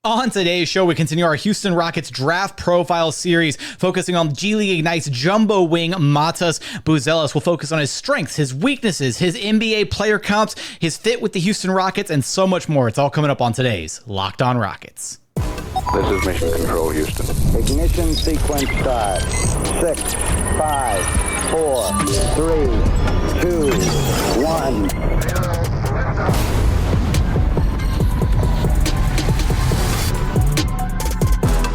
On today's show, we continue our Houston Rockets draft profile series, focusing on G League Ignite's jumbo wing, Matas Buzelis. We'll focus on his strengths, his weaknesses, his NBA player comps, his fit with the Houston Rockets, and so much more. It's all coming up on today's Locked On Rockets. This is Mission Control, Houston. Ignition sequence start. 6, 5, 4, 3, 2, 1.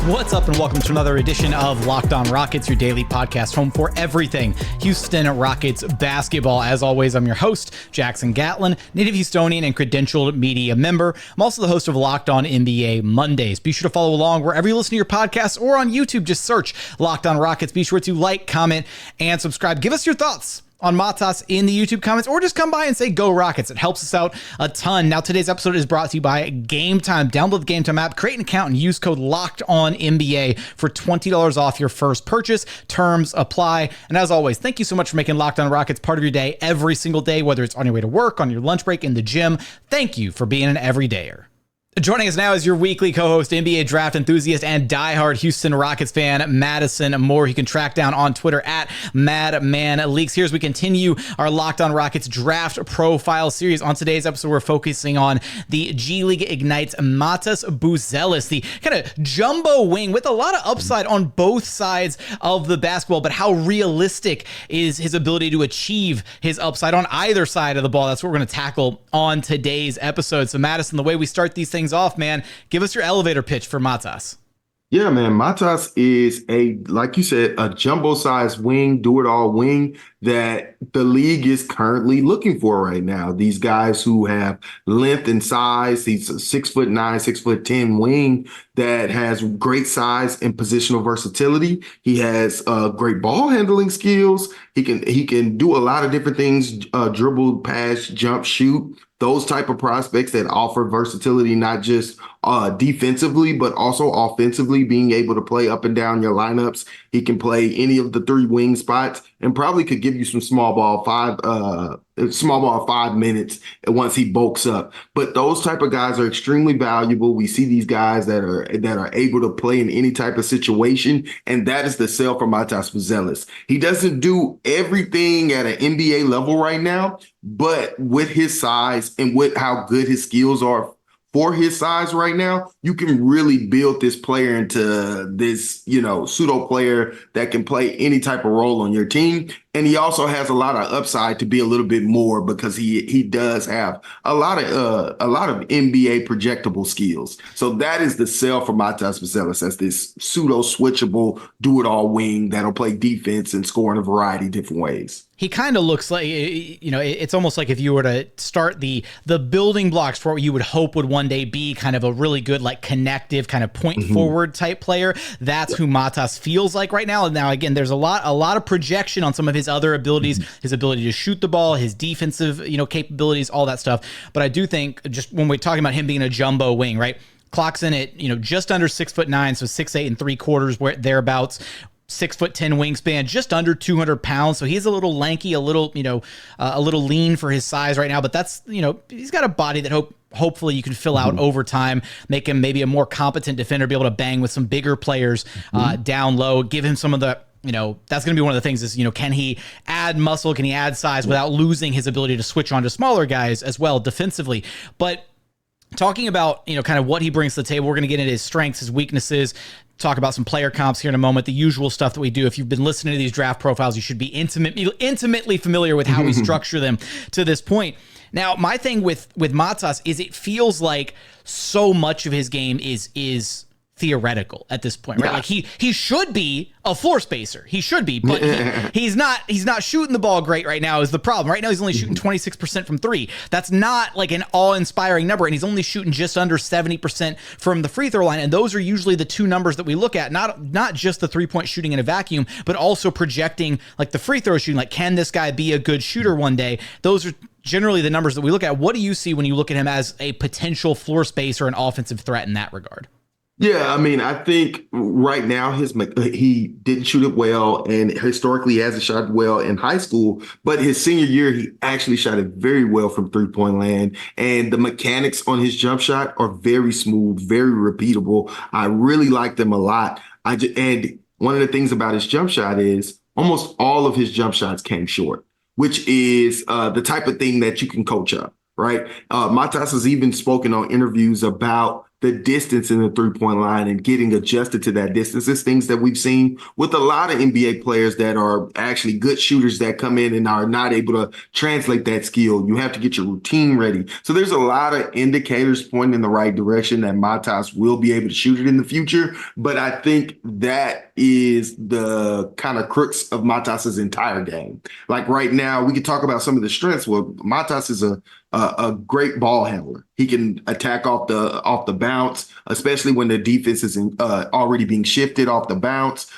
What's up, and welcome to another edition of Locked On Rockets, your daily podcast home for everything Houston Rockets basketball. As always, I'm your host, Jackson Gatlin, native Houstonian and credentialed media member. I'm also the host of Locked On NBA Mondays. Be sure to follow along wherever you listen to your podcasts or on YouTube. Just search Locked On Rockets. Be sure to like, comment, and subscribe. Give us your thoughts on Matas in the YouTube comments, or just come by and say go Rockets. It helps us out a ton. Now, today's episode is brought to you by Game Time. Download the Game Time app, create an account, and use code LOCKEDONNBA for $20 off your first purchase. Terms apply. And as always, thank you so much for making Locked On Rockets part of your day every single day, whether it's on your way to work, on your lunch break, in the gym. Thank you for being an everydayer. Joining us now is your weekly co-host, NBA draft enthusiast, and diehard Houston Rockets fan, Madison Moore. You can track down on Twitter at MadmanLeaks. Here as we continue our Locked On Rockets draft profile series. On today's episode, we're focusing on the G League Ignite's Matas Buzelis, the kind of jumbo wing with a lot of upside on both sides of the basketball, but how realistic is his ability to achieve his upside on either side of the ball? That's what we're going to tackle on today's episode. So, Madison, the way we start these things off, man, give us your elevator pitch for Matas. Yeah, man, Matas is like you said, a jumbo-sized wing, do-it-all wing that the league is currently looking for right now. These guys who have length and size, he's a 6'9", 6'10" wing that has great size and positional versatility. He has great ball handling skills. He can do a lot of different things, dribble, pass, jump, shoot. Those type of prospects that offer versatility, not just defensively, but also offensively, being able to play up and down your lineups. He can play any of the three wing spots and probably could give you some small ball 5 minutes once he bulks up. But those type of guys are extremely valuable. We see these guys that are able to play in any type of situation, and that is the sell for Matas Buzelis. He doesn't do everything at an NBA level right now, but with his size and with how good his skills are for his size right now, you can really build this player into this, pseudo player that can play any type of role on your team. And he also has a lot of upside to be a little bit more because he does have a lot of NBA projectable skills. So that is the sell for Matas Buzelis as this pseudo switchable do-it-all wing that'll play defense and score in a variety of different ways. He kind of looks like, it's almost like if you were to start the building blocks for what you would hope would one day be kind of a really good, like, connective kind of point forward type player. That's who Matas feels like right now. And now, again, there's a lot of projection on some of his other abilities, his ability to shoot the ball, his defensive, capabilities, all that stuff. But I do think, just when we're talking about him being a jumbo wing, right? Clocks in at, just under 6'9", so 6'8 3/4, where thereabouts. 6'10" wingspan, just under 200 pounds. So he's a little lanky, a little lean for his size right now. But that's, he's got a body that hopefully you can fill out over time, make him maybe a more competent defender, be able to bang with some bigger players down low, give him some of the, that's going to be one of the things is, can he add muscle? Can he add size without losing his ability to switch on to smaller guys as well defensively? But talking about, kind of what he brings to the table, we're going to get into his strengths, his weaknesses, talk about some player comps here in a moment, the usual stuff that we do. If you've been listening to these draft profiles, you should be intimately familiar with how we structure them to this point. Now, my thing with Matas is it feels like so much of his game is theoretical at this point, right? Like he should be a floor spacer. He should be, but he's not shooting the ball great right now is the problem. Right now he's only shooting 26% from three. That's not like an awe-inspiring number, and he's only shooting just under 70% from the free throw line, and those are usually the two numbers that we look at, not just the three-point shooting in a vacuum, but also projecting like the free throw shooting, like can this guy be a good shooter one day? Those are generally the numbers that we look at. What do you see when you look at him as a potential floor spacer or an offensive threat in that regard? Yeah, I mean, I think right now he didn't shoot it well, and historically he hasn't shot well in high school. But his senior year, he actually shot it very well from 3-point land, and the mechanics on his jump shot are very smooth, very repeatable. I really like them a lot. And one of the things about his jump shot is almost all of his jump shots came short, which is the type of thing that you can coach up, right? Matas has even spoken on interviews about the distance in the 3-point line and getting adjusted to that distance. It's things that we've seen with a lot of NBA players that are actually good shooters that come in and are not able to translate that skill. You have to get your routine ready. So there's a lot of indicators pointing in the right direction that Matas will be able to shoot it in the future. But I think that is the kind of crux of Matas's entire game. Like right now, we could talk about some of the strengths. Well, Matas is a great ball handler. He can attack off the bounce, especially when the defense is already being shifted off the bounce,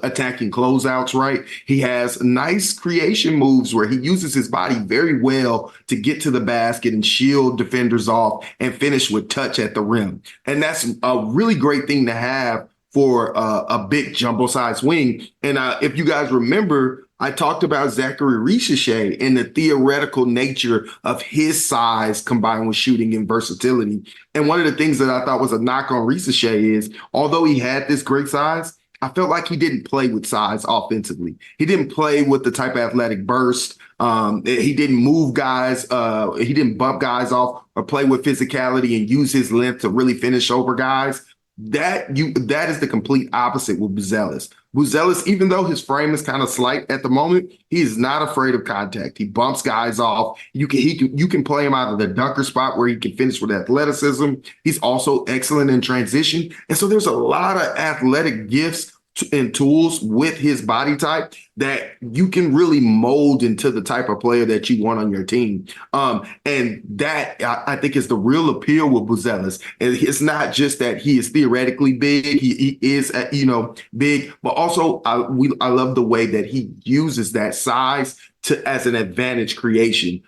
attacking closeouts, right? He has nice creation moves where he uses his body very well to get to the basket and shield defenders off and finish with touch at the rim. And that's a really great thing to have for a big jumbo-sized wing. And if you guys remember, I talked about Zachary Richeche and the theoretical nature of his size combined with shooting and versatility. And one of the things that I thought was a knock on Richeche is, although he had this great size, I felt like he didn't play with size offensively. He didn't play with the type of athletic burst. He didn't move guys. He didn't bump guys off or play with physicality and use his length to really finish over guys. That is the complete opposite with Buzelis. Buzelis, even though his frame is kind of slight at the moment, he is not afraid of contact. He bumps guys off. You can play him out of the dunker spot where he can finish with athleticism. He's also excellent in transition. And so there's a lot of athletic gifts and tools with his body type that you can really mold into the type of player that you want on your team. And that I think is the real appeal with Buzelis. And it's not just that he is theoretically big. He is, big, but also I love the way that he uses that size as an advantage creation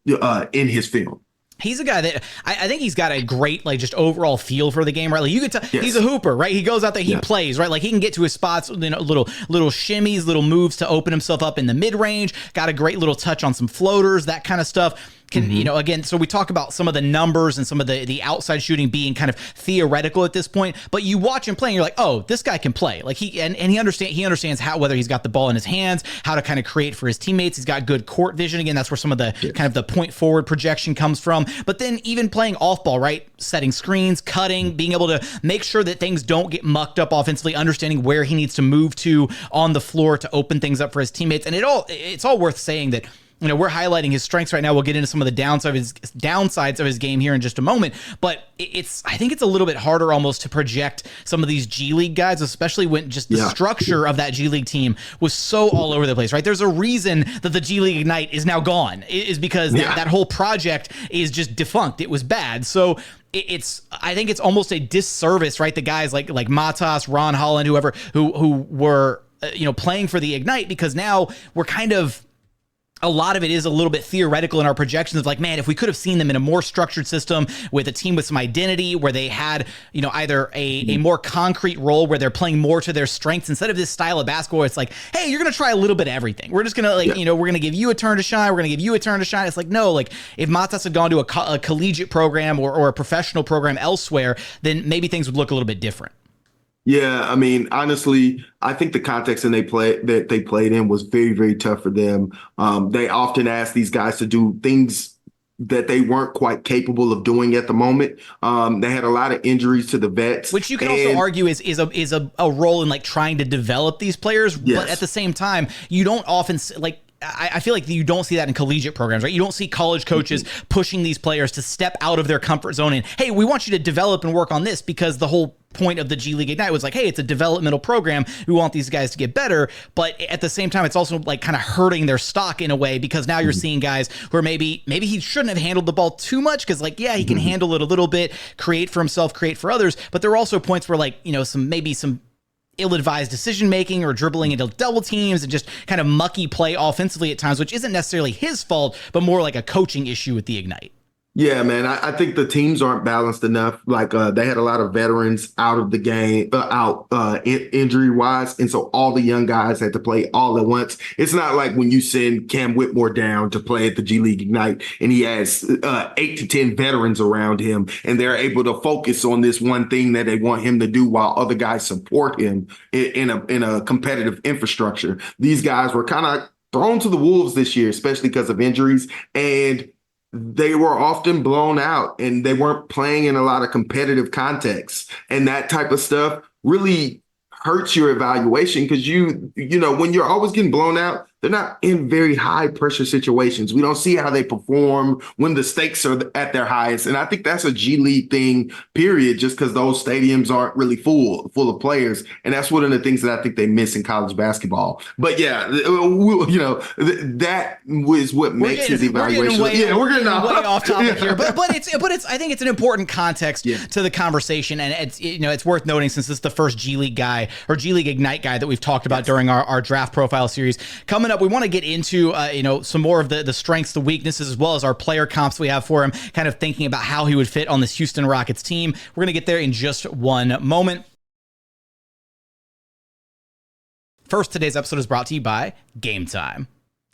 in his film. He's a guy that I think he's got a great, like, just overall feel for the game, right? Like, you could tell he's a hooper, right? He goes out there, he plays, right? Like, he can get to his spots, little shimmies, little moves to open himself up in the mid range. Got a great little touch on some floaters, that kind of stuff. Again, so we talk about some of the numbers and some of the outside shooting being kind of theoretical at this point, but you watch him play and you're like, oh, this guy can play. Like he understands how, whether he's got the ball in his hands, how to kind of create for his teammates. He's got good court vision. Again, that's where some of the kind of the point forward projection comes from. But then even playing off ball, right? Setting screens, cutting, being able to make sure that things don't get mucked up offensively, understanding where he needs to move to on the floor to open things up for his teammates. And it's all worth saying that, we're highlighting his strengths right now. We'll get into some of the downsides of his game here in just a moment. But I think it's a little bit harder almost to project some of these G League guys, especially when just the structure of that G League team was so all over the place, right? There's a reason that the G League Ignite is now gone, is because that whole project is just defunct. It was bad. So I think it's almost a disservice, right? The guys like Matas, Ron Holland, whoever, who were, playing for the Ignite, because now we're kind of, a lot of it is a little bit theoretical in our projections of like, man, if we could have seen them in a more structured system with a team with some identity where they had, either a more concrete role where they're playing more to their strengths instead of this style of basketball where it's like, hey, you're going to try a little bit of everything. We're just going to we're going to give you a turn to shine. We're going to give you a turn to shine. It's like, no, like if Matas had gone to a collegiate program or a professional program elsewhere, then maybe things would look a little bit different. Yeah, I mean, honestly, I think the context they played in was very, very tough for them. They often ask these guys to do things that they weren't quite capable of doing at the moment. They had a lot of injuries to the vets, which you can also argue is a role in like trying to develop these players. Yes. But at the same time, you don't often I feel like you don't see that in collegiate programs, right? You don't see college coaches pushing these players to step out of their comfort zone and, hey, we want you to develop and work on this, because the whole point of the G League Ignite was like, hey, it's a developmental program. We want these guys to get better. But at the same time, it's also like kind of hurting their stock in a way, because now you're seeing guys who are maybe he shouldn't have handled the ball too much, because like, yeah, he can handle it a little bit, create for himself, create for others. But there are also points where like, some ill-advised decision-making or dribbling into double teams and just kind of mucky play offensively at times, which isn't necessarily his fault, but more like a coaching issue with the Ignite. Yeah, man. I think the teams aren't balanced enough. Like they had a lot of veterans out of the game, injury wise, and so all the young guys had to play all at once. It's not like when you send Cam Whitmore down to play at the G League Ignite, and he has 8 to 10 veterans around him, and they're able to focus on this one thing that they want him to do, while other guys support him in a competitive infrastructure. These guys were kind of thrown to the wolves this year, especially because of injuries, and they were often blown out and they weren't playing in a lot of competitive contexts. And that type of stuff really hurts your evaluation because when you're always getting blown out, they're not in very high pressure situations. We don't see how they perform when the stakes are at their highest. And I think that's a G League thing, period, just because those stadiums aren't really full of players. And that's one of the things that I think they miss in college basketball. But yeah, that was what makes his evaluation. We're getting way off topic here, but it's I think it's an important context to the conversation. And it's worth noting, since this is the first G League guy or G League Ignite guy that we've talked about during our draft profile series. Coming up, we want to get into some more of the strengths, the weaknesses, as well as our player comps we have for him, kind of thinking about how he would fit on this Houston Rockets team. We're going to get there in just one moment. First, today's episode is brought to you by Game Time.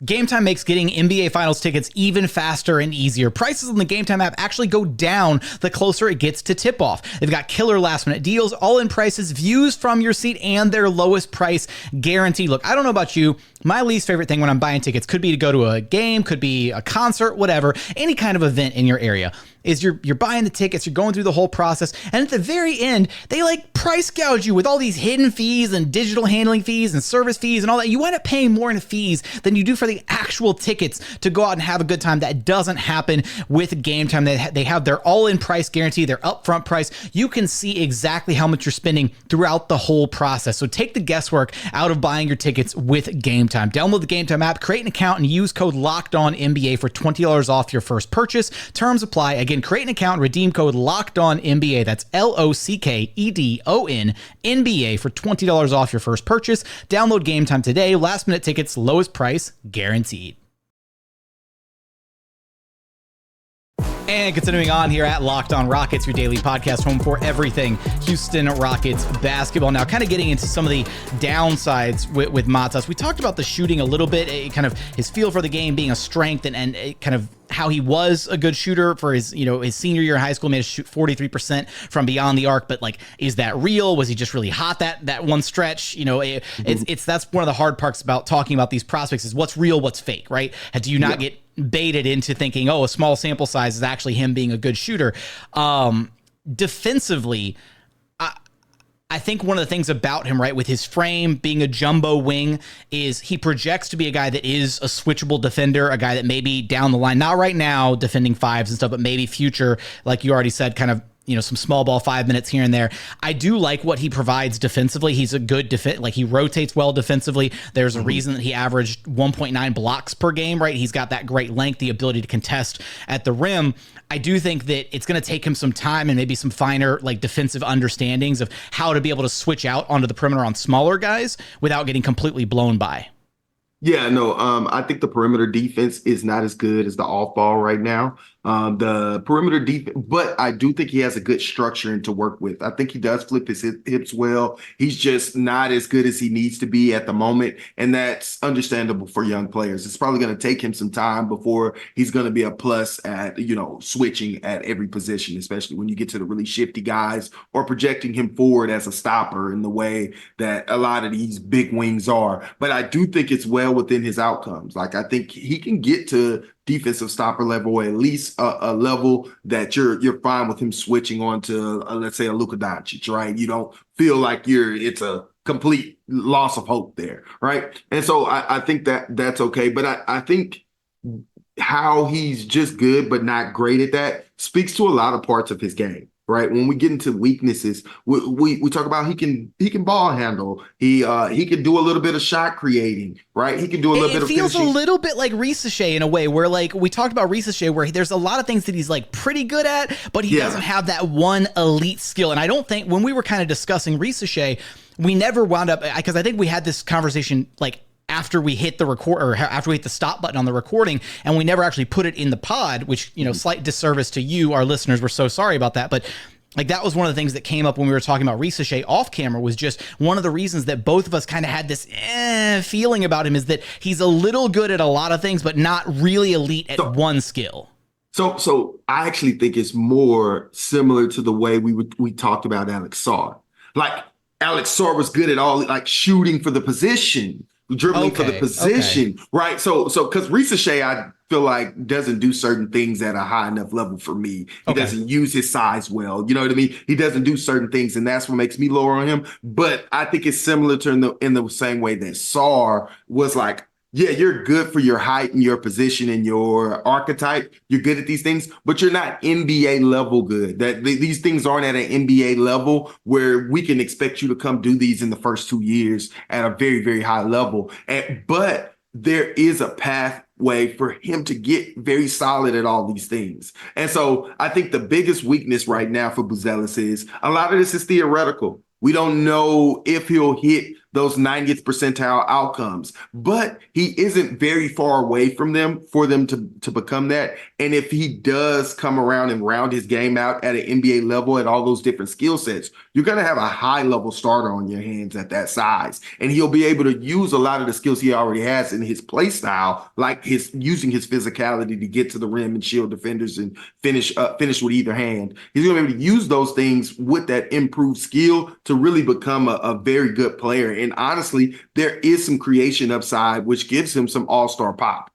Game Time makes getting NBA Finals tickets even faster and easier. Prices on the Game Time app actually go down the closer it gets to tip-off. They've got killer last-minute deals, all-in prices, views from your seat, and their lowest price guarantee. Look, I don't know about you. My least favorite thing when I'm buying tickets could be to go to a game, could be a concert, whatever, any kind of event in your area. Is you're buying the tickets, you're going through the whole process, and at the very end, they price gouge you with all these hidden fees and digital handling fees and service fees and all that. You wind up paying more in fees than you do for the actual tickets to go out and have a good time. That doesn't happen with Game Time. They have their all-in price guarantee, their upfront price. You can see exactly how much you're spending throughout the whole process. So take the guesswork out of buying your tickets with Game Time. Download the Game Time app, create an account, and use code LOCKEDONNBA for $20 off your first purchase. Terms apply. Again, create an account, redeem code LOCKEDONNBA. That's LOCKEDON NBA for $20 off your first purchase. Download Game Time today. Last minute tickets, lowest price guaranteed. And continuing on here at Locked On Rockets, your daily podcast home for everything Houston Rockets basketball. Now, kind of getting into some of the downsides with Matas. We talked about the shooting a little bit, kind of his feel for the game being a strength, and kind of how he was a good shooter for his senior year in high school, made us shoot 43% from beyond the arc. But is that real? Was he just really hot that one stretch? That's one of the hard parts about talking about these prospects, is what's real, what's fake, right? Do you not get baited into thinking, a small sample size is actually him being a good shooter? Defensively, I think one of the things about him, right, with his frame being a jumbo wing, is he projects to be a guy that is a switchable defender, a guy that maybe down the line, not right now defending fives and stuff, but maybe future, like you already said, kind of some small ball 5 minutes here and there. I do like what he provides defensively. He's a good he rotates well defensively. There's a reason that he averaged 1.9 blocks per game, right? He's got that great length, the ability to contest at the rim. I do think that it's going to take him some time and maybe some finer defensive understandings of how to be able to switch out onto the perimeter on smaller guys without getting completely blown by. Yeah, no, I think the perimeter defense is not as good as the off ball right now. The perimeter defense, but I do think he has a good structure to work with. I think he does flip his hips well. He's just not as good as he needs to be at the moment, and that's understandable for young players. It's probably going to take him some time before he's going to be a plus at, switching at every position, especially when you get to the really shifty guys or projecting him forward as a stopper in the way that a lot of these big wings are. But I do think it's well within his outcomes. I think he can get to defensive stopper level, or at least a level that you're fine with him switching on to, let's say, a Luka Doncic, right? You don't feel like it's a complete loss of hope there, right? And so I think that's okay. But I think how he's just good but not great at that speaks to a lot of parts of his game. Right. When we get into weaknesses, we talk about he can ball handle. He can do a little bit of shot creating. Right. He can do a little bit of finishing. It feels a little bit like Ricochet in a way, where we talked about Ricochet, where there's a lot of things that he's pretty good at, but he doesn't have that one elite skill. And I don't think when we were kind of discussing Ricochet, we never wound up, because I think we had this conversation after we hit the record or after we hit the stop button on the recording, and we never actually put it in the pod, which, slight disservice to you, our listeners. We're so sorry about that. But like, that was one of the things that came up when we were talking about Risache off camera, was just one of the reasons that both of us kind of had this feeling about him, is that he's a little good at a lot of things, but not really elite at one skill. So I actually think it's more similar to the way we talked about Alex Sarr. Like, Alex Sarr was good at all, like shooting for the position, dribbling for the position, right? So because Risache, I feel like, doesn't do certain things at a high enough level for me. He doesn't use his size well. You know what I mean? He doesn't do certain things, and that's what makes me lower on him. But I think it's similar to in the same way that Sarr was like, yeah, you're good for your height and your position and your archetype. You're good at these things, but you're not NBA level good. These things aren't at an NBA level where we can expect you to come do these in the first 2 years at a very, very high level. But there is a pathway for him to get very solid at all these things. And so I think the biggest weakness right now for Buzelis is a lot of this is theoretical. We don't know if he'll hit those 90th percentile outcomes, but he isn't very far away from them for them to become that. And if he does come around and round his game out at an NBA level at all those different skill sets, you're going to have a high level starter on your hands at that size. And he'll be able to use a lot of the skills he already has in his play style, like using his physicality to get to the rim and shield defenders and finish with either hand. He's going to be able to use those things with that improved skill to really become a very good player. And honestly, there is some creation upside, which gives him some all-star pop.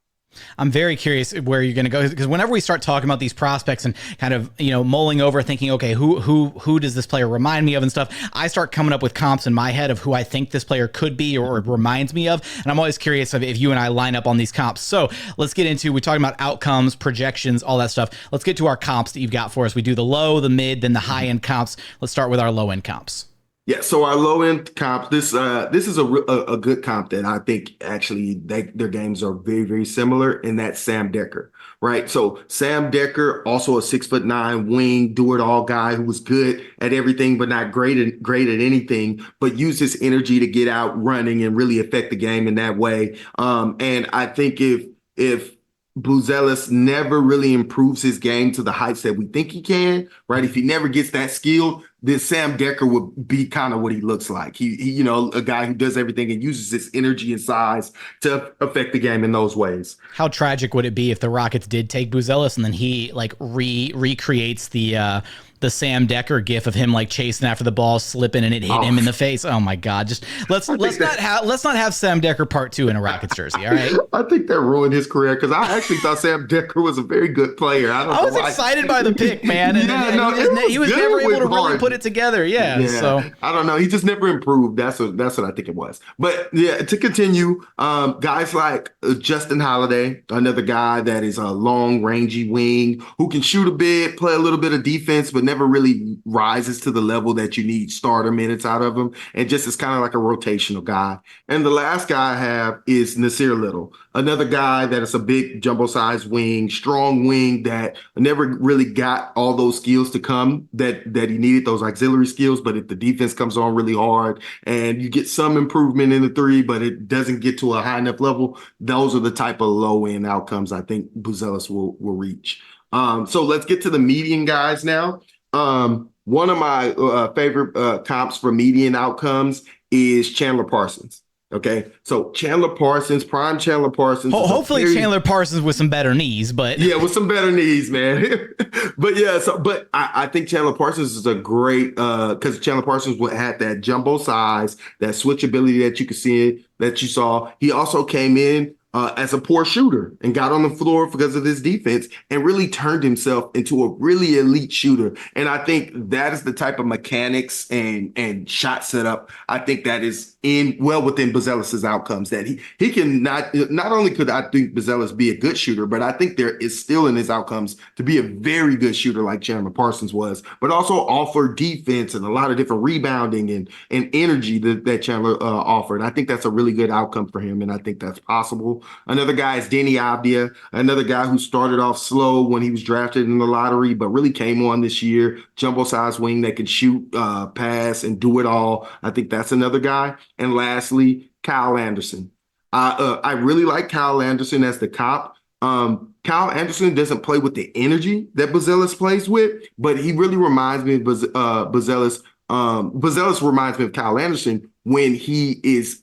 I'm very curious where you're going to go, because whenever we start talking about these prospects and kind of, mulling over, thinking, okay, who does this player remind me of and stuff, I start coming up with comps in my head of who I think this player could be or reminds me of. And I'm always curious if you and I line up on these comps. So let's get into, we're talking about outcomes, projections, all that stuff. Let's get to our comps that you've got for us. We do the low, the mid, then the high end comps. Let's start with our low end comps. Yeah, so our low-end comp, this is a good comp that I think actually their games are very, very similar, and that's Sam Dekker, right? So Sam Dekker, also a 6'9" wing, do-it-all guy who was good at everything but not great at anything, but used his energy to get out running and really affect the game in that way. And I think if Buzelis never really improves his game to the heights that we think he can, right? If he never gets that skill, then Sam Dekker would be kind of what he looks like. He a guy who does everything and uses his energy and size to affect the game in those ways. How tragic would it be if the Rockets did take Buzelis and then he like recreates the Sam Dekker gif of him like chasing after the ball, slipping, and it hit him in the face? Oh my God! Just let's not have Sam Dekker part 2 in a Rockets jersey. All right. I think that ruined his career, because I actually thought Sam Dekker was a very good player. I was excited by the pick, man. And he was never able to really put it together. Yeah. So I don't know. He just never improved. That's what I think it was. But yeah, to continue, guys like Justin Holiday, another guy that is a long, rangy wing who can shoot a bit, play a little bit of defense, but never really rises to the level that you need starter minutes out of him, and just is kind of like a rotational guy. And the last guy I have is Nasir Little, another guy that is a big jumbo size wing, strong wing that never really got all those skills to come that he needed, those auxiliary skills. But if the defense comes on really hard and you get some improvement in the three, but it doesn't get to a high enough level, those are the type of low end outcomes I think Buzelis will reach. So let's get to the median guys now. One of my favorite comps for median outcomes is Chandler Parsons. Okay, so Chandler Parsons, prime Chandler Parsons. Hopefully Chandler Parsons with some better knees, but yeah, with some better knees, man. But yeah, but I think Chandler Parsons is a great because Chandler Parsons had that jumbo size, that switchability that you could see, that you saw. He also came in as a poor shooter and got on the floor because of his defense and really turned himself into a really elite shooter. And I think that is the type of mechanics and shot setup I think that is within Buzelis' outcomes, that he can not only could I think Buzelis be a good shooter, but I think there is still in his outcomes to be a very good shooter like Chandler Parsons was, but also offer defense and a lot of different rebounding and energy that Chandler offered. I think that's a really good outcome for him, and I think that's possible. Another guy is Denny Avdia, another guy who started off slow when he was drafted in the lottery, but really came on this year. Jumbo size wing that can shoot, pass, and do it all. I think that's another guy. And lastly, Kyle Anderson. I really like Kyle Anderson as the comp. Kyle Anderson doesn't play with the energy that Buzelis plays with, but he really reminds me of Buzelis. Buzelis reminds me of Kyle Anderson when he is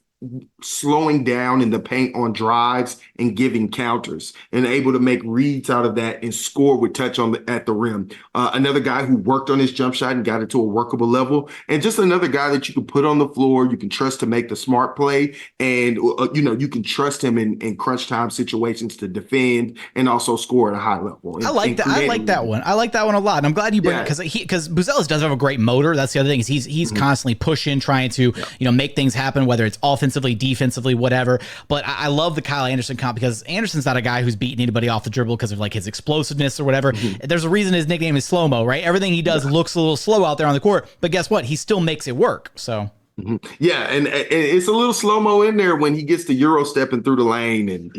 slowing down in the paint on drives and giving counters and able to make reads out of that and score with touch at the rim. Another guy who worked on his jump shot and got it to a workable level, and just another guy that you can put on the floor, you can trust to make the smart play, and you can trust him in crunch time situations to defend and also score at a high level. I like that. I like that one. I like that one a lot. And I'm glad you bring it because Buzelis does have a great motor. That's the other thing is he's constantly pushing, trying to make things happen, whether it's offensively, defensively, whatever. But I love the Kyle Anderson comp because Anderson's not a guy who's beating anybody off the dribble because of like his explosiveness or whatever. There's a reason his nickname is slow-mo, right? Everything he does looks a little slow out there on the court, but guess what? He still makes it work. So yeah, and it's a little slow-mo in there when he gets the Euro stepping through the lane and,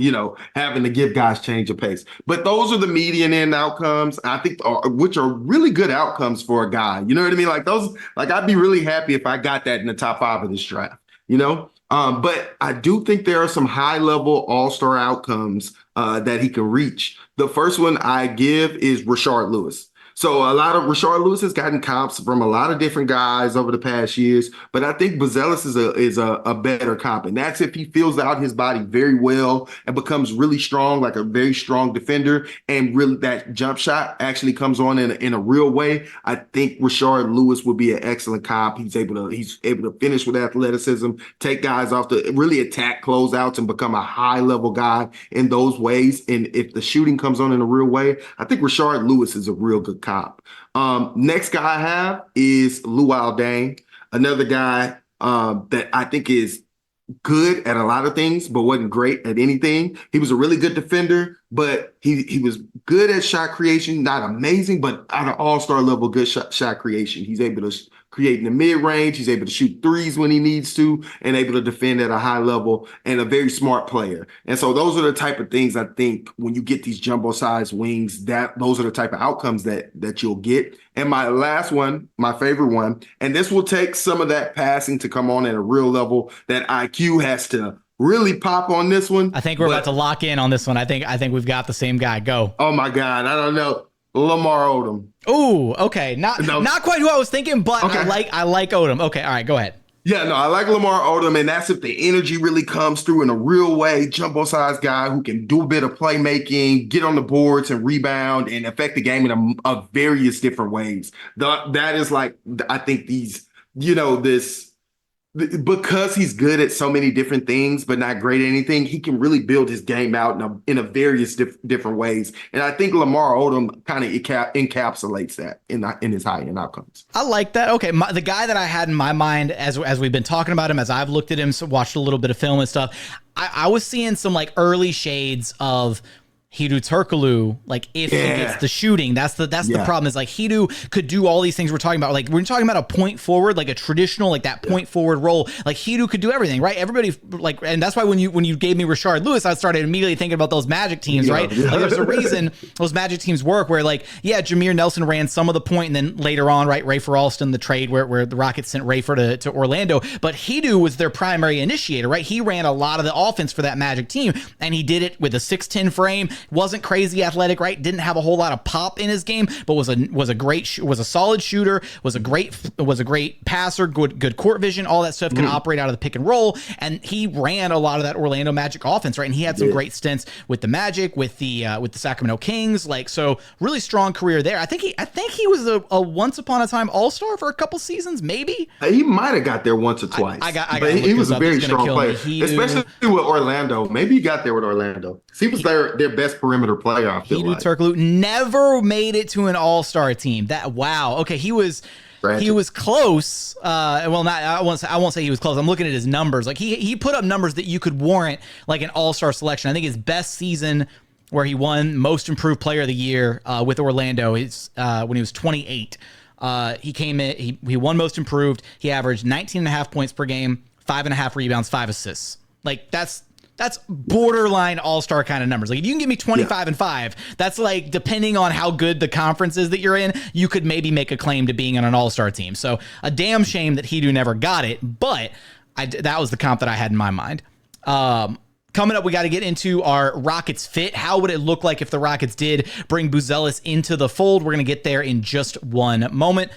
having to give guys change of pace. But those are the median end outcomes, I think, which are really good outcomes for a guy. You know what I mean? Like those, like I'd be really happy if I got that in the top 5 of this draft, But I do think there are some high-level all-star outcomes that he can reach. The first one I give is Rashard Lewis. So a lot of Rashard Lewis has gotten comps from a lot of different guys over the past years, but I think Buzelis is a better comp, and that's if he fills out his body very well and becomes really strong, like a very strong defender, and really that jump shot actually comes on in a real way. I think Rashard Lewis would be an excellent comp. He's able to finish with athleticism, take guys off the really attack closeouts, and become a high level guy in those ways. And if the shooting comes on in a real way, I think Rashard Lewis is a real good comp. Next guy I have is Luol Deng, another guy that I think is good at a lot of things, but wasn't great at anything. He was a really good defender, but he was good at shot creation, not amazing, but at an all-star level, good shot creation. He's able to create in the mid-range. He's able to shoot threes when he needs to and able to defend at a high level and a very smart player. And so those are the type of things I think when you get these jumbo-sized wings, those are the type of outcomes that you'll get. And my last one, my favorite one, and this will take some of that passing to come on at a real level that IQ has to really pop on this one. I think we're about to lock in on this one. I think we've got the same guy. Go. Oh my God. I don't know. Lamar Odom. Ooh, okay. Not quite who I was thinking, but okay. I like Odom. Okay, all right, go ahead. Yeah, no, I like Lamar Odom, and that's if the energy really comes through in a real way. Jumbo-sized guy who can do a bit of playmaking, get on the boards and rebound and affect the game in a various different ways. That is like, I think because he's good at so many different things, but not great at anything, he can really build his game out in a various different ways. And I think Lamar Odom kind of encapsulates that in his high-end outcomes. I like that. Okay, the guy that I had in my mind as we've been talking about him, as I've looked at him, watched a little bit of film and stuff, I was seeing some like early shades of Hedo Turkoglu, like if he gets the shooting, that's the problem is like Hedo could do all these things we're talking about. Like we're talking about a point forward, like a traditional, like that point forward role. Like Hedo could do everything, right? Everybody like, and that's why when you gave me Rashard Lewis, I started immediately thinking about those Magic teams, right? Like there's a reason those Magic teams work where like, Jameer Nelson ran some of the point and then later on, right, Rafer Alston, the trade where the Rockets sent Rafer to Orlando, but Hedo was their primary initiator, right? He ran a lot of the offense for that Magic team and he did it with a 6'10" frame. Wasn't crazy athletic, right? Didn't have a whole lot of pop in his game, but was a solid shooter, was a great passer, good court vision, all that stuff, can operate out of the pick and roll, and he ran a lot of that Orlando Magic offense, right? And he had some great stints with the Magic, with the Sacramento Kings, like, so really strong career there. I think he was a once upon a time All-Star for a couple seasons, maybe. He might have got there once or twice. But he was a very strong player, especially with Orlando. Maybe he got there with Orlando. He was their best perimeter player. Hedo Turkoglu never made it to an all-star team. Okay, he was close. Well, not I won't say he was close. I'm looking at his numbers. Like he put up numbers that you could warrant like an all-star selection. I think his best season where he won Most Improved Player of the Year with Orlando is when he was 28. He came in. He won Most Improved. He averaged 19.5 points per game, 5.5 rebounds, 5 assists. Like that's borderline all-star kind of numbers. Like if you can give me 25 and 5, that's like, depending on how good the conference is that you're in, you could maybe make a claim to being on an all-star team. So a damn shame that Hedo never got it, but that was the comp that I had in my mind. Coming up, we got to get into our Rockets fit. How would it look like if the Rockets did bring Buzelis into the fold? We're going to get there in just one moment.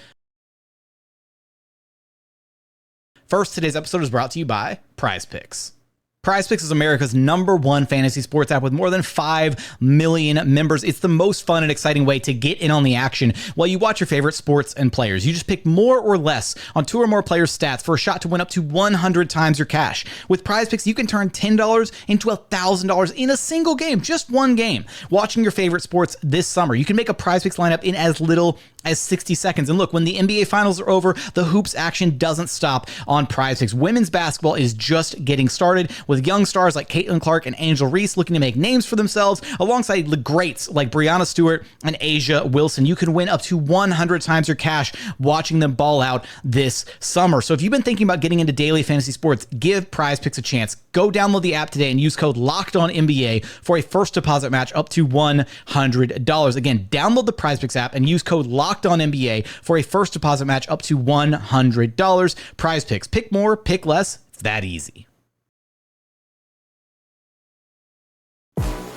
First, today's episode is brought to you by Prize Picks. Prize Picks is America's #1 fantasy sports app with more than 5 million members. It's the most fun and exciting way to get in on the action while you watch your favorite sports and players. You just pick more or less on 2 or more players' stats for a shot to win up to 100 times your cash. With Prize Picks, you can turn $10 into $1,000 in a single game, just one game. Watching your favorite sports this summer, you can make a Prize Picks lineup in as little as 60 seconds. And look, when the NBA finals are over, the hoops action doesn't stop on Prize Picks. Women's basketball is just getting started with young stars like Caitlin Clark and Angel Reese looking to make names for themselves alongside the greats like Breanna Stewart and Asia Wilson. You can win up to 100 times your cash watching them ball out this summer. So if you've been thinking about getting into daily fantasy sports, give Prize Picks a chance. Go download the app today and use code LOCKEDONNBA for a first deposit match up to $100. Again, download the Prize Picks app and use code LOCKEDONNBA for a first deposit match up to $100. Prize Picks. Pick more, pick less. It's that easy.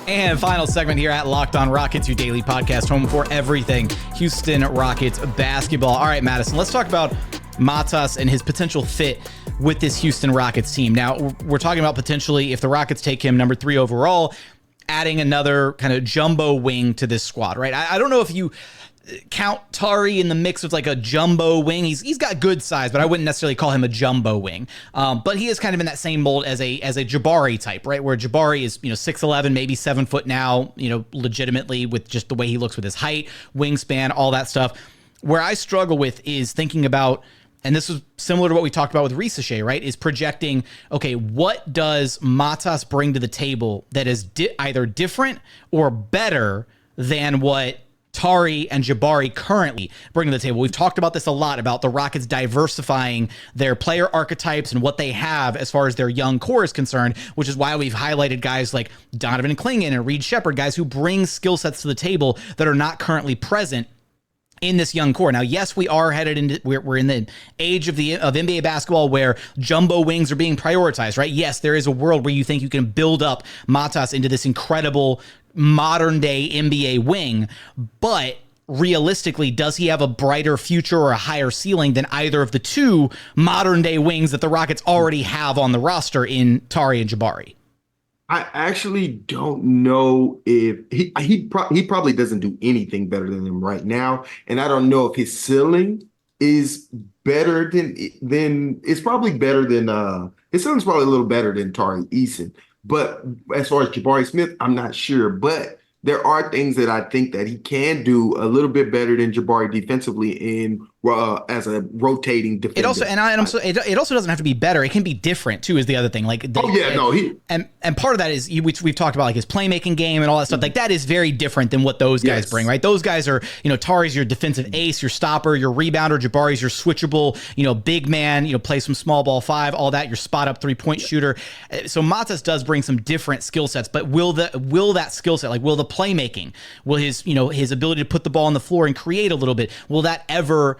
And final segment here at Locked On Rockets, your daily podcast, home for everything Houston Rockets basketball. All right, Madison, let's talk about Matas and his potential fit with this Houston Rockets team. Now, we're talking about potentially, if the Rockets take him number 3 overall, adding another kind of jumbo wing to this squad, right? I don't know if you count Tari in the mix with like a jumbo wing. He's got good size, but I wouldn't necessarily call him a jumbo wing. But he is kind of in that same mold as a Jabari type, right? Where Jabari is 6'11", maybe 7 foot now, legitimately with just the way he looks with his height, wingspan, all that stuff. Where I struggle with is thinking about, and this is similar to what we talked about with Ricochet, right? Is projecting, okay, what does Matas bring to the table that is either different or better than what Tari and Jabari currently bring to the table? We've talked about this a lot, about the Rockets diversifying their player archetypes and what they have as far as their young core is concerned, which is why we've highlighted guys like Donovan Clingan and Reed Shepherd, guys who bring skill sets to the table that are not currently present in this young core. Now, yes, we are headed into, we're in the age of NBA basketball where jumbo wings are being prioritized, right? Yes, there is a world where you think you can build up Matas into this incredible modern day NBA wing, but realistically, does he have a brighter future or a higher ceiling than either of the two modern day wings that the Rockets already have on the roster in Tari and Jabari? I actually don't know if he probably doesn't do anything better than him right now, and I don't know if his ceiling is better than it's probably better than his ceiling's probably a little better than Tari Eason. But as far as Jabari Smith, I'm not sure. But there are things that I think that he can do a little bit better than Jabari defensively in as a rotating defender. It also doesn't have to be better. It can be different too. Is the other thing. And part of that is we've talked about like his playmaking game and all that stuff. Like that is very different than what those guys bring, right? Those guys are, Tari's your defensive ace, your stopper, your rebounder. Jabari's your switchable, big man. Play some small ball 5, all that. Your spot up 3-point shooter. So Matas does bring some different skill sets, but will that skill set, like will the playmaking, will his his ability to put the ball on the floor and create a little bit, will that ever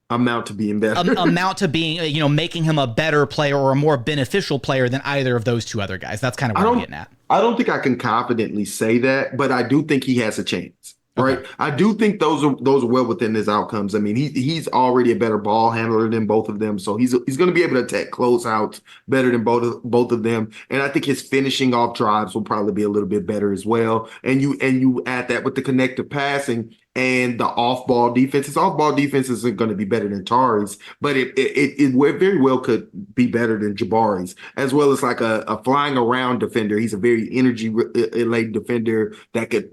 amount to being better? amount to being, making him a better player or a more beneficial player than either of those two other guys? That's kind of what I'm getting at. I don't think I can confidently say that, but I do think he has a chance. Right. Okay. I do think those are well within his outcomes. I mean, he's already a better ball handler than both of them. So he's going to be able to attack closeouts better than both of them. And I think his finishing off drives will probably be a little bit better as well. And you add that with the connective passing and the off-ball defense. His off-ball defense isn't going to be better than Tari's, but it very well could be better than Jabari's, as well as like a flying around defender. He's a very energy-laden defender that could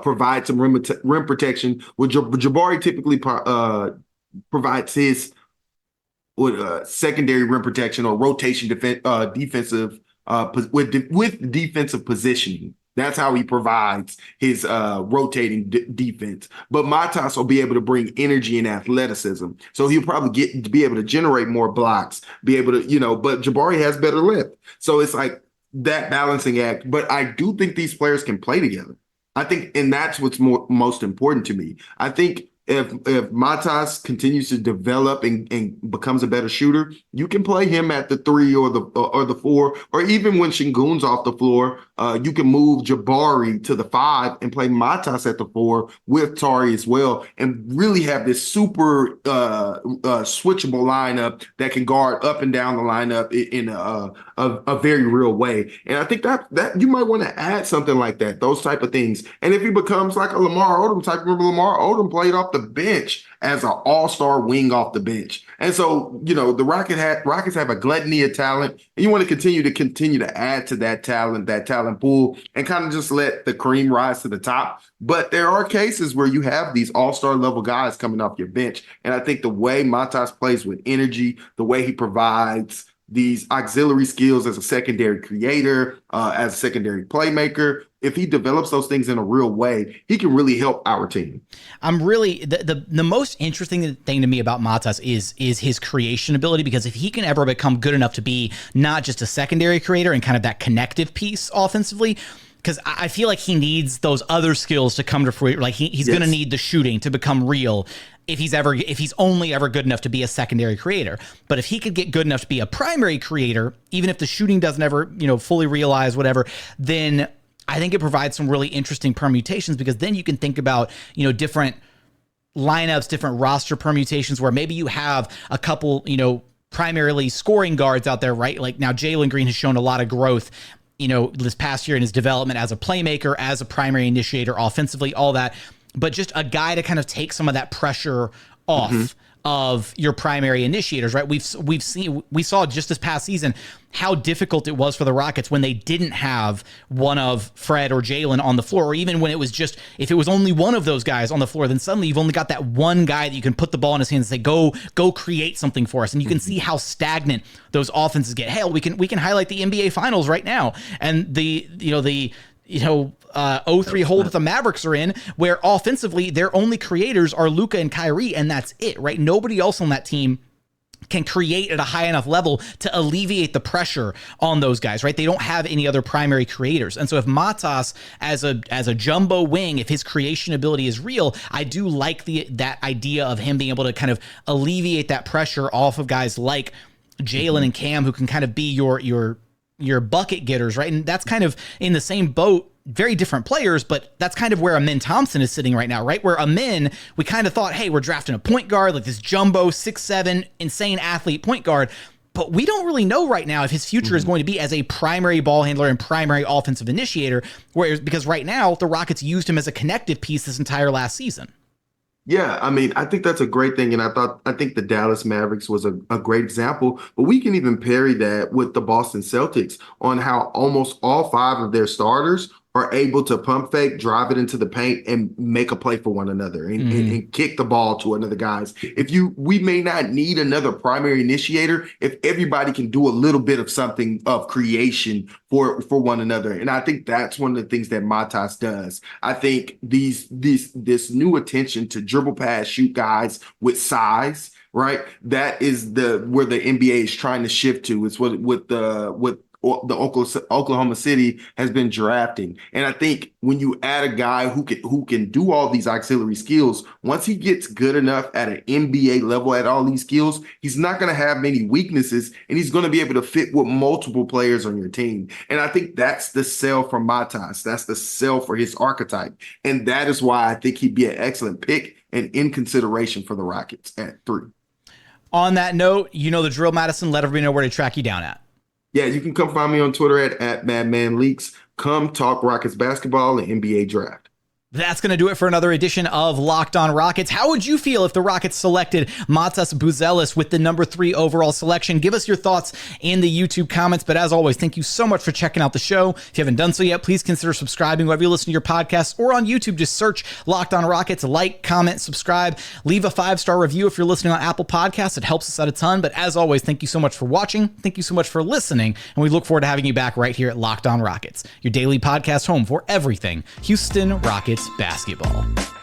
provide some rim protection. With Jabari typically provides his secondary rim protection or rotation defensive with defensive positioning. That's how he provides his rotating defense. But Matas will be able to bring energy and athleticism. So he'll probably be able to generate more blocks, be able to, but Jabari has better length. So it's like that balancing act. But I do think these players can play together. I think, and that's what's most important to me. I think if Matas continues to develop and becomes a better shooter, you can play him at the 3 or the 4, or even when Sengun's off the floor, you can move Jabari to the 5 and play Matas at the 4 with Tari as well, and really have this super switchable lineup that can guard up and down the lineup in a very real way. And I think that you might want to add something like that, those type of things. And if he becomes like a Lamar Odom type, remember Lamar Odom played off the bench as an all-star wing off the bench. And so, the Rockets have a gluttony of talent, and you want to continue to add to that talent pool, and kind of just let the cream rise to the top. But there are cases where you have these all-star level guys coming off your bench. And I think the way Matas plays with energy, the way he provides these auxiliary skills as a secondary creator, as a secondary playmaker, if he develops those things in a real way, he can really help our team. I'm really the most interesting thing to me about Matas is his creation ability, because if he can ever become good enough to be not just a secondary creator and kind of that connective piece offensively, because I feel like he needs those other skills to come to fruition. Like he's going to need the shooting to become real if he's only ever good enough to be a secondary creator. But if he could get good enough to be a primary creator, even if the shooting doesn't ever, fully realize whatever, then I think it provides some really interesting permutations, because then you can think about, different lineups, different roster permutations where maybe you have a couple, primarily scoring guards out there, right? Like now Jalen Green has shown a lot of growth, this past year in his development as a playmaker, as a primary initiator offensively, all that. But just a guy to kind of take some of that pressure off of your primary initiators, right? We saw just this past season how difficult it was for the Rockets when they didn't have one of Fred or Jalen on the floor, or even when it was just, if it was only one of those guys on the floor, then suddenly you've only got that one guy that you can put the ball in his hands and say, go create something for us. And you can see how stagnant those offenses get. Hell, we can highlight the NBA Finals right now, and the 0-3 hole that the Mavericks are in, where offensively their only creators are Luka and Kyrie, and that's it, right? Nobody else on that team can create at a high enough level to alleviate the pressure on those guys, right? They don't have any other primary creators. And so if Matas as a jumbo wing, if his creation ability is real, I do like that idea of him being able to kind of alleviate that pressure off of guys like Jalen and Cam, who can kind of be your bucket getters, right? And that's kind of in the same boat, very different players, but that's kind of where Amin Thompson is sitting right now, right? Where Amin, we kind of thought, hey, we're drafting a point guard, like this jumbo 6'7", insane athlete point guard, but we don't really know right now if his future is going to be as a primary ball handler and primary offensive initiator, because right now the Rockets used him as a connective piece this entire last season. Yeah, I mean, I think that's a great thing. And I think the Dallas Mavericks was a great example, but we can even parry that with the Boston Celtics on how almost all 5 of their starters are able to pump fake, drive it into the paint, and make a play for one another and kick the ball to another guys. We may not need another primary initiator if everybody can do a little bit of something of creation for one another. And I think that's one of the things that Matas does. I think this new attention to dribble, pass, shoot guys with size, right? That is where the NBA is trying to shift to. It's what the Oklahoma City has been drafting. And I think when you add a guy who can do all these auxiliary skills, once he gets good enough at an NBA level at all these skills, he's not going to have many weaknesses, and he's going to be able to fit with multiple players on your team. And I think that's the sell for Matas. That's the sell for his archetype. And that is why I think he'd be an excellent pick and in consideration for the Rockets at 3. On that note, you know the drill, Madison. Let everybody know where to track you down at. Yeah, you can come find me on Twitter at MadmanLeaks. Come talk Rockets basketball and NBA draft. That's going to do it for another edition of Locked On Rockets. How would you feel if the Rockets selected Matas Buzelis with the number 3 overall selection? Give us your thoughts in the YouTube comments. But as always, thank you so much for checking out the show. If you haven't done so yet, please consider subscribing wherever you listen to your podcasts, or on YouTube. Just search Locked On Rockets, like, comment, subscribe, leave a 5-star review if you're listening on Apple Podcasts. It helps us out a ton. But as always, thank you so much for watching. Thank you so much for listening. And we look forward to having you back right here at Locked On Rockets, your daily podcast home for everything Houston Rockets basketball.